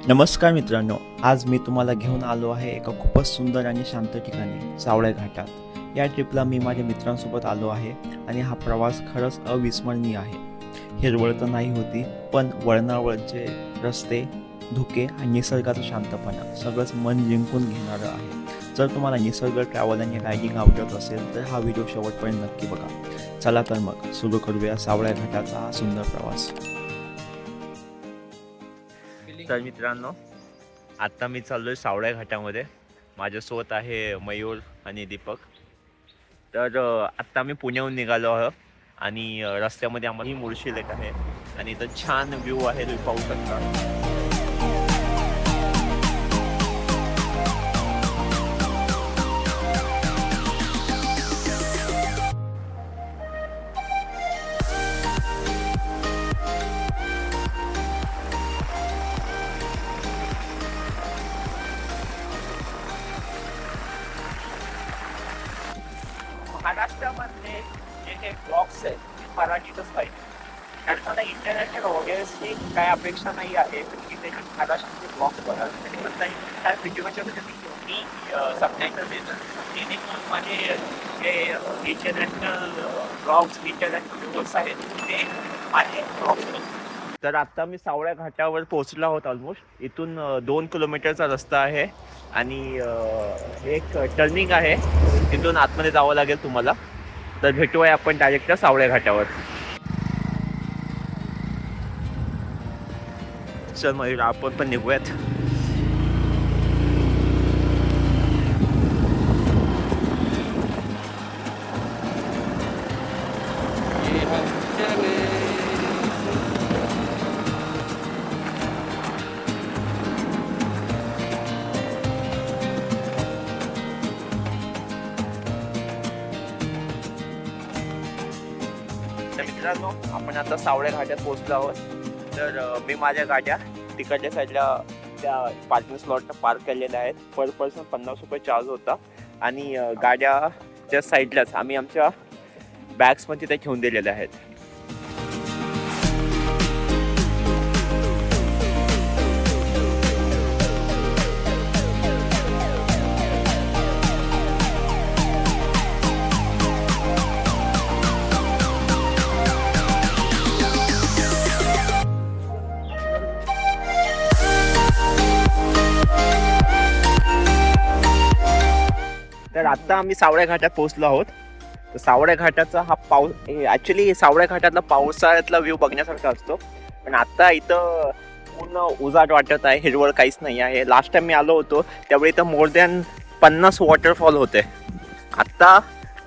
नमस्कार मित्रांनो, आज मी तुम्हाला घेऊन आलो आहे एका खूपच सुंदर आणि शांत ठिकाणी, सावळे घाटात. या ट्रिपला मी माझ्या मित्रांसोबत आलो आहे आणि हा प्रवास खरंच अविस्मरणीय आहे. हिरवळ तर नाही होती, पण वळणावळचे रस्ते, धुके आणि निसर्गाचा शांतपणा सगळंच मन जिंकून घेणारं आहे. जर तुम्हाला निसर्ग ट्रॅव्हल आणि रायडिंग आवडत असेल तर हा व्हिडिओ शेवटपर्यंत नक्की बघा. चला तर मग सुरू करूया सावळे घाटाचा हा सुंदर प्रवास. तर मित्रांनो, आत्ता मी चाललोय सावळे घाटामध्ये. माझ्यासोबत आहे मयूर आणि दीपक. तर आत्ता मी पुण्याहून निघालो आहोत आणि रस्त्यामध्ये आम्हाला ही मुळशी लेक आहे आणि इथं छान व्ह्यू आहे, तुम्ही पाहू शकता. महाराष्ट्रामधले जे काही ब्लॉग्स आहेत ते मराठीतच पाहिजे. कारण मला इंटरनॅशनल ऑडियन्सची काय अपेक्षा नाही आहे की त्याची महाराष्ट्राचे ब्लॉग्स बघा. त्या व्हिडिओच्या मी सबटायटल देतो, जेणेकरून माझे जे इंटरनॅशनल ब्लॉग्स, इंटरनॅशनल व्हिडिओज आहेत ते माझे ब्लॉग्स. तर आत्ता मी सावळ्या घाटावर पोहोचलो आहोत. ऑलमोस्ट इथून 2 किलोमीटरचा रस्ता आहे आणि एक टर्निंग आहे, तिथून आतमध्ये जावं लागेल तुम्हाला. तर भेटूया आपण डायरेक्ट सावळ्या घाटावर. चल मयूर, आपण पण निघूयात. मित्रांनो, आपण आता सावळे घाटात पोहोचलो आहोत. तर मी माझ्या गाड्या तिकडच्या साईडला त्या पार्किंग स्लॉटला पार्क केलेल्या आहेत. पर पर्सन 50 रुपये चार्ज होता आणि गाड्याच्या साईडलाच आम्ही आमच्या बॅग्स पण तिथे ठेवून दिलेल्या आहेत. तर आत्ता आम्ही सावळ्या घाटात पोहोचलो आहोत. तर सावळ्या घाटाचा हा ॲक्च्युली सावळ्या घाटातला पावसाळ्यातला व्ह्यू बघण्यासारखा असतो, पण आत्ता इथं पूर्ण उजाड वाटत आहे, हिरवळ काहीच नाही आहे. लास्ट टाइम मी आलो होतो त्यावेळी इथं मोर दॅन 50 वॉटरफॉल होते. आत्ता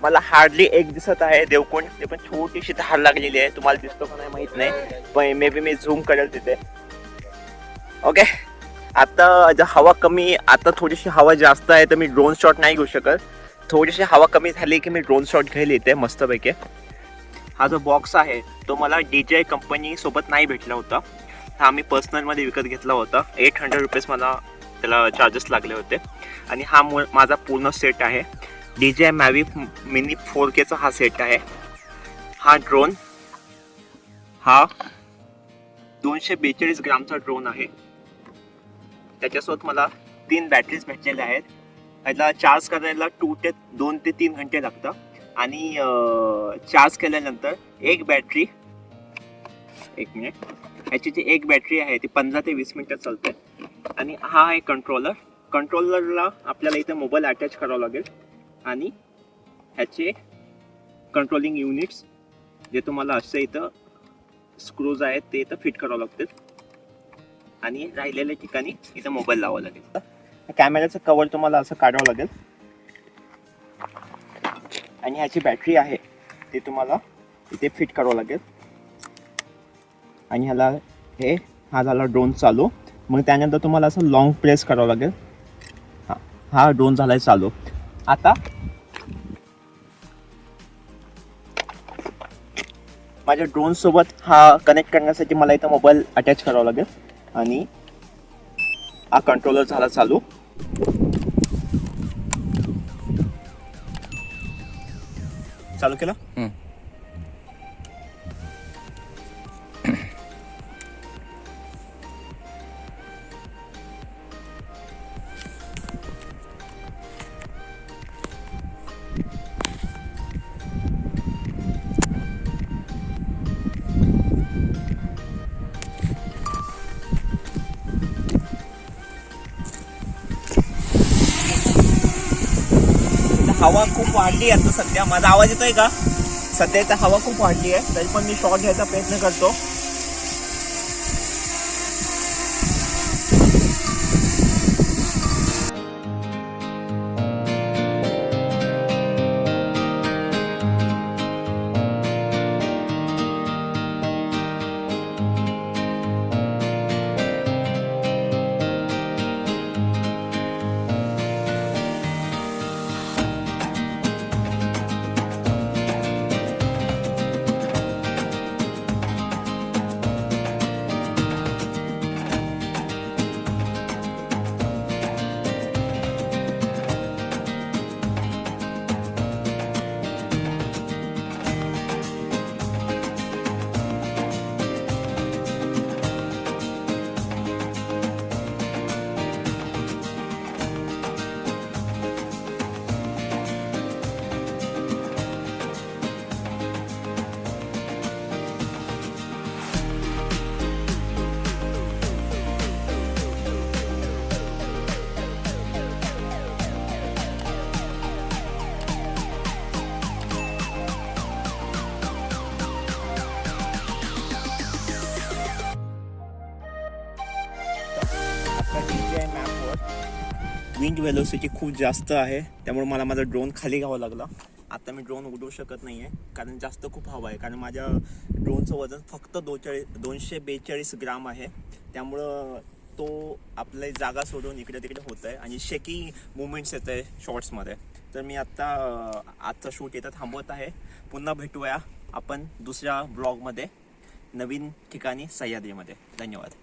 मला हार्डली एक दिसत आहे देवकुंड, ते पण छोटीशी धार लागलेली आहे. तुम्हाला दिसतो का नाही माहीत नाही, पण मे बी मी झूम करेल तिथे. ओके, आता हवा कमी, आता थोडीशी हवा जास्त आहे तर मी ड्रोन शॉट नाही घेऊ शकत. थोडीशी हवा कमी झाली की मी ड्रोन शॉट घेईल इथे मस्तपैकी. हा जो बॉक्स आहे तो मला DJI कंपनी सोबत नाही भेटला होता, हा मी पर्सनलमध्ये विकत घेतला होता. 800 रुपीज मला त्याला चार्जेस लागले होते. आणि हा माझा पूर्ण सेट आहे. DJI Mavic Mini 4K हा सेट आहे. हा ड्रोन, हा 242 ग्रामचा ड्रोन आहे. त्याच्यासोबत मला 3 बॅटरीज भेटलेल्या आहेत. ह्याला चार्ज करायला 2 ते 3 घंटे लागतात आणि चार्ज केल्यानंतर एक बॅटरी, एक मिनिट, ह्याची जी एक बॅटरी आहे ती 15 ते 20 मिनिटं चालते. आणि हा आहे कंट्रोलरला आपल्याला इथं मोबाईल अटॅच करावं लागेल आणि ह्याचे कंट्रोलिंग युनिट्स जे तुम्हाला असे इथं स्क्रूज आहेत ते इथं फिट करावं लागतील आणि राहिलेल्या ठिकाणी इथं मोबाईल लावावं लागेल. कॅमेऱ्याचं कवर तुम्हाला असं काढावं लागेल आणि ह्याची बॅटरी आहे ती तुम्हाला इथे फिट करावं लागेल. आणि ह्याला हा झाला ड्रोन चालू. मग त्यानंतर तुम्हाला असं लॉंग प्रेस करावं लागेल. हा ड्रोन झालाय चालू. आता माझ्या ड्रोन सोबत हा कनेक्ट करण्यासाठी मला इथं मोबाईल अटॅच करावा लागेल आणि हा कंट्रोलर झाला चालू. चालू केला. हवा खूप वाढली आहे आता सध्या. माझा आवाज येतोय का? सध्या इथं हवा खूप वाढली आहे, तरी पण मी शॉट घ्यायचा प्रयत्न करतो. विंड वेलोसिटी खूप जास्त आहे, त्यामुळे मला माझा ड्रोन खाली घ्यावा लागला. आता मी ड्रोन उडवू शकत नाही आहे कारण जास्त खूप हवा आहे. कारण माझ्या ड्रोनचं वजन फक्त 242 ग्राम आहे. त्यामुळं तो आपली जागा सोडून इकडे तिकडे होत आहे आणि शेकी मुवमेंट्स येत आहे शॉर्ट्समध्ये. तर मी आजचा शूट इथं थांबवत आहे. पुन्हा भेटूया आपण दुसऱ्या ब्लॉगमध्ये नवीन ठिकाणी सह्याद्रीमध्ये. धन्यवाद.